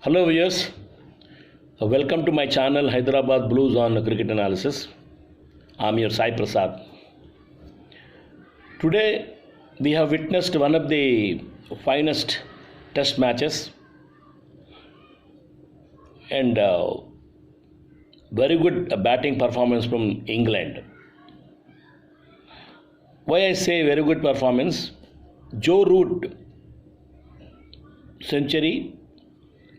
Hello viewers, welcome to my channel Hyderabad Blues on Cricket Analysis. I'm your Sai Prasad. Today we have witnessed one of the finest test matches and very good batting performance from England. Why I say very good performance? Joe Root century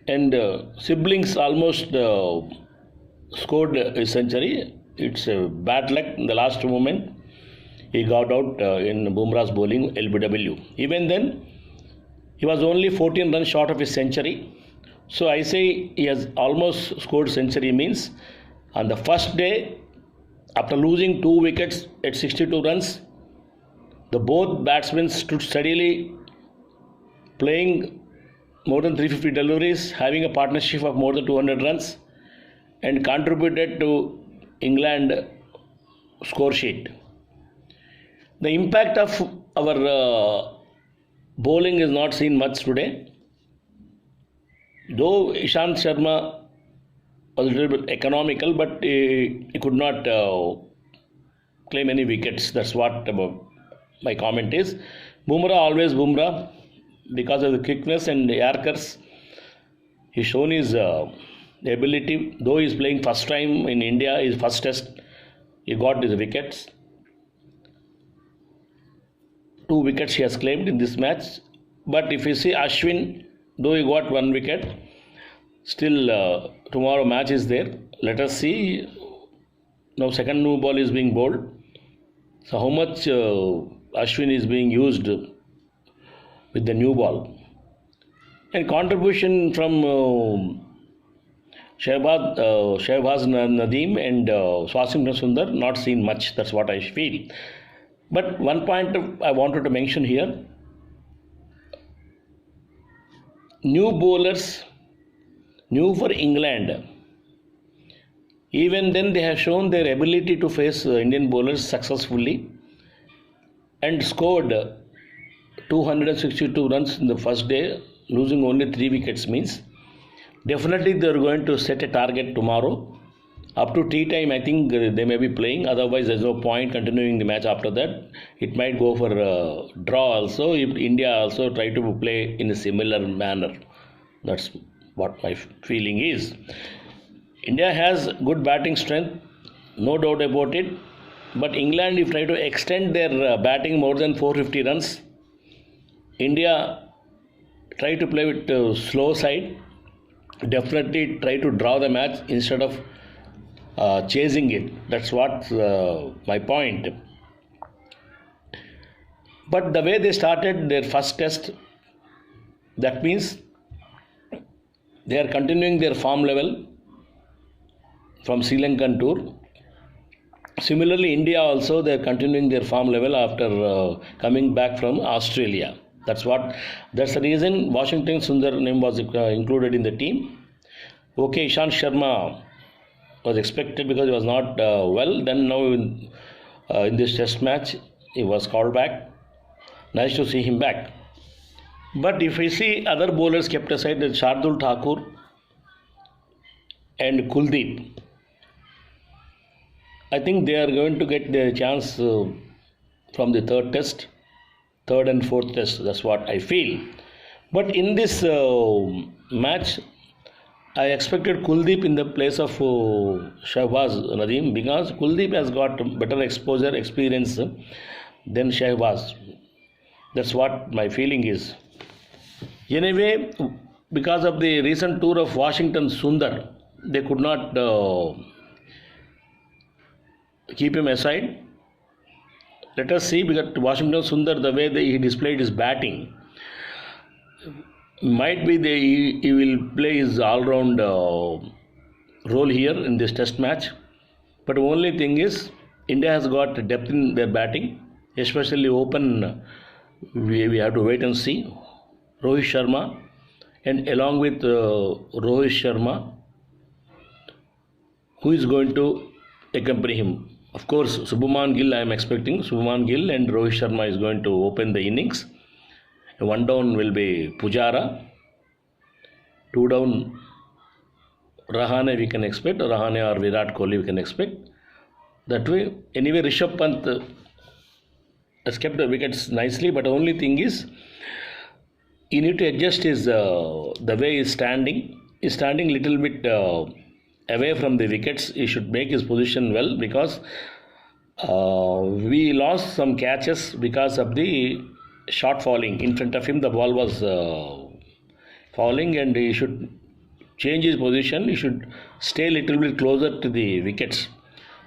and siblings almost scored a century. It's a bad luck in the last moment. He got out in Bumrah's bowling LBW. Even then, he was only 14 runs short of his century. So I say he has almost scored century means on the first day, after losing 2 wickets at 62 runs, the both batsmen stood steadily playing more than 350 deliveries, having a partnership of more than 200 runs, and contributed to England score sheet. The impact of our bowling is not seen much today. Though Ishant Sharma was a little bit economical, but he could not claim any wickets. That's what my comment is. Bumrah, always Bumrah. Because of the quickness and the Yorkers, he's shown his ability. Though he's playing first time in India, his first test, he got his wickets. 2 wickets he has claimed in this match. But if you see Ashwin, though he got 1 wicket, still tomorrow match is there. Let us see. Now second new ball is being bowled. So how much Ashwin is being used with the new ball. And contribution from Shehbaz Nadeem and Swashington Sundar, not seen much. That's what I feel. But one point I wanted to mention here. New bowlers, new for England. Even then they have shown their ability to face Indian bowlers successfully and scored 262 runs in the first day, losing only 3 wickets means definitely they are going to set a target tomorrow. Up to tea time, I think they may be playing. Otherwise, there's no point continuing the match after that. It might go for a draw also if India also try to play in a similar manner. That's what my feeling is. India has good batting strength, no doubt about it. But England, if try to extend their batting more than 450 runs, India try to play with slow side, definitely try to draw the match instead of chasing it. That's what my point. But the way they started their first test, that means they are continuing their form level from Sri Lankan tour. Similarly, India also they are continuing their form level after coming back from Australia. That's the reason Washington Sundar name was included in the team. Okay, Ishant Sharma was expected because he was not well. Then now in this test match, he was called back. Nice to see him back. But if we see other bowlers kept aside, the Shardul Thakur and Kuldeep, I think they are going to get their chance from the third and fourth test. That's what I feel. But in this match, I expected Kuldeep in the place of Shehbaz Nadeem because Kuldeep has got better exposure, experience than Shehbaz. That's what my feeling is. Anyway, because of the recent tour of Washington Sundar, they could not keep him aside. Let us see, because Washington Sundar, the way he displayed his batting, might be he will play his all-round role here in this test match. But only thing is, India has got depth in their batting, especially open. We have to wait and see. Rohit Sharma, and along with Rohit Sharma, who is going to accompany him? Of course, Shubman Gill, I am expecting. Shubman Gill and Rohit Sharma is going to open the innings. One down will be Pujara. 2 down Rahane we can expect, Rahane or Virat Kohli we can expect. That way, anyway, Rishabh Pant has kept the wickets nicely, but the only thing is, he need to adjust his the way he's standing. He's standing little bit away from the wickets. He should make his position well because we lost some catches because of the shot falling. In front of him, the ball was falling, and he should change his position. He should stay a little bit closer to the wickets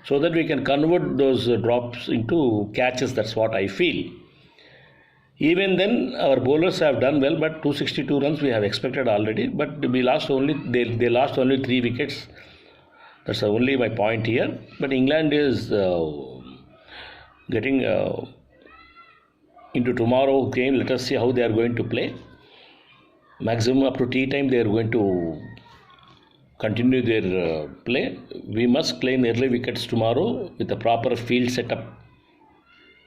so that we can convert those drops into catches. That's what I feel. Even then, our bowlers have done well, but 262 runs we have expected already. But we lost only they lost only 3 wickets. That's only my point here. But England is getting into tomorrow game. Let us see how they are going to play. Maximum up to tea time they are going to continue their play. We must claim early wickets tomorrow with a proper field setup.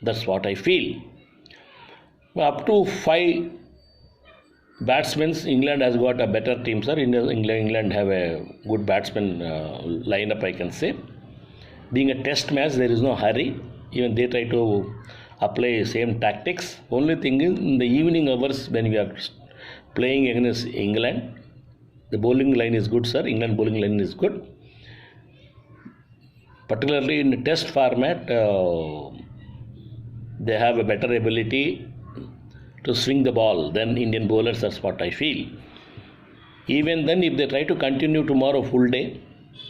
That's what I feel. Up to 5 batsmen, England has got a better team, sir. England have a good batsman lineup, I can say. Being a test match, there is no hurry. Even they try to apply same tactics. Only thing is, in the evening hours when we are playing against England, the bowling line is good, sir. England bowling line is good. Particularly in the test format, they have a better ability to swing the ball than Indian bowlers. That's what I feel. Even then, if they try to continue tomorrow full day,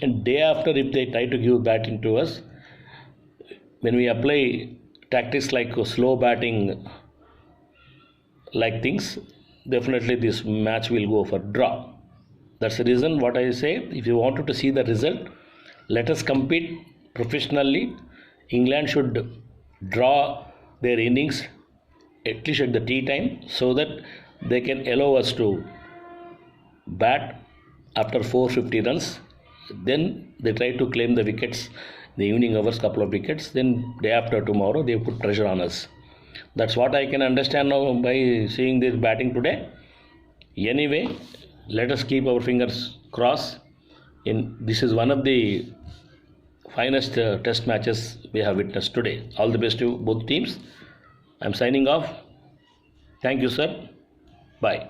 and day after if they try to give batting to us, when we apply tactics like slow batting like things, definitely this match will go for draw. That's the reason what I say, if you wanted to see the result, let us compete professionally. England should draw their innings at least at the tea time so that they can allow us to bat after 450 runs. Then they try to claim the wickets, the evening hours, couple of wickets. Then day after tomorrow they put pressure on us. That's what I can understand now by seeing this batting today. Anyway, let us keep our fingers crossed. This is one of the finest test matches we have witnessed today. All the best to both teams. I'm signing off. Thank you, sir. Bye.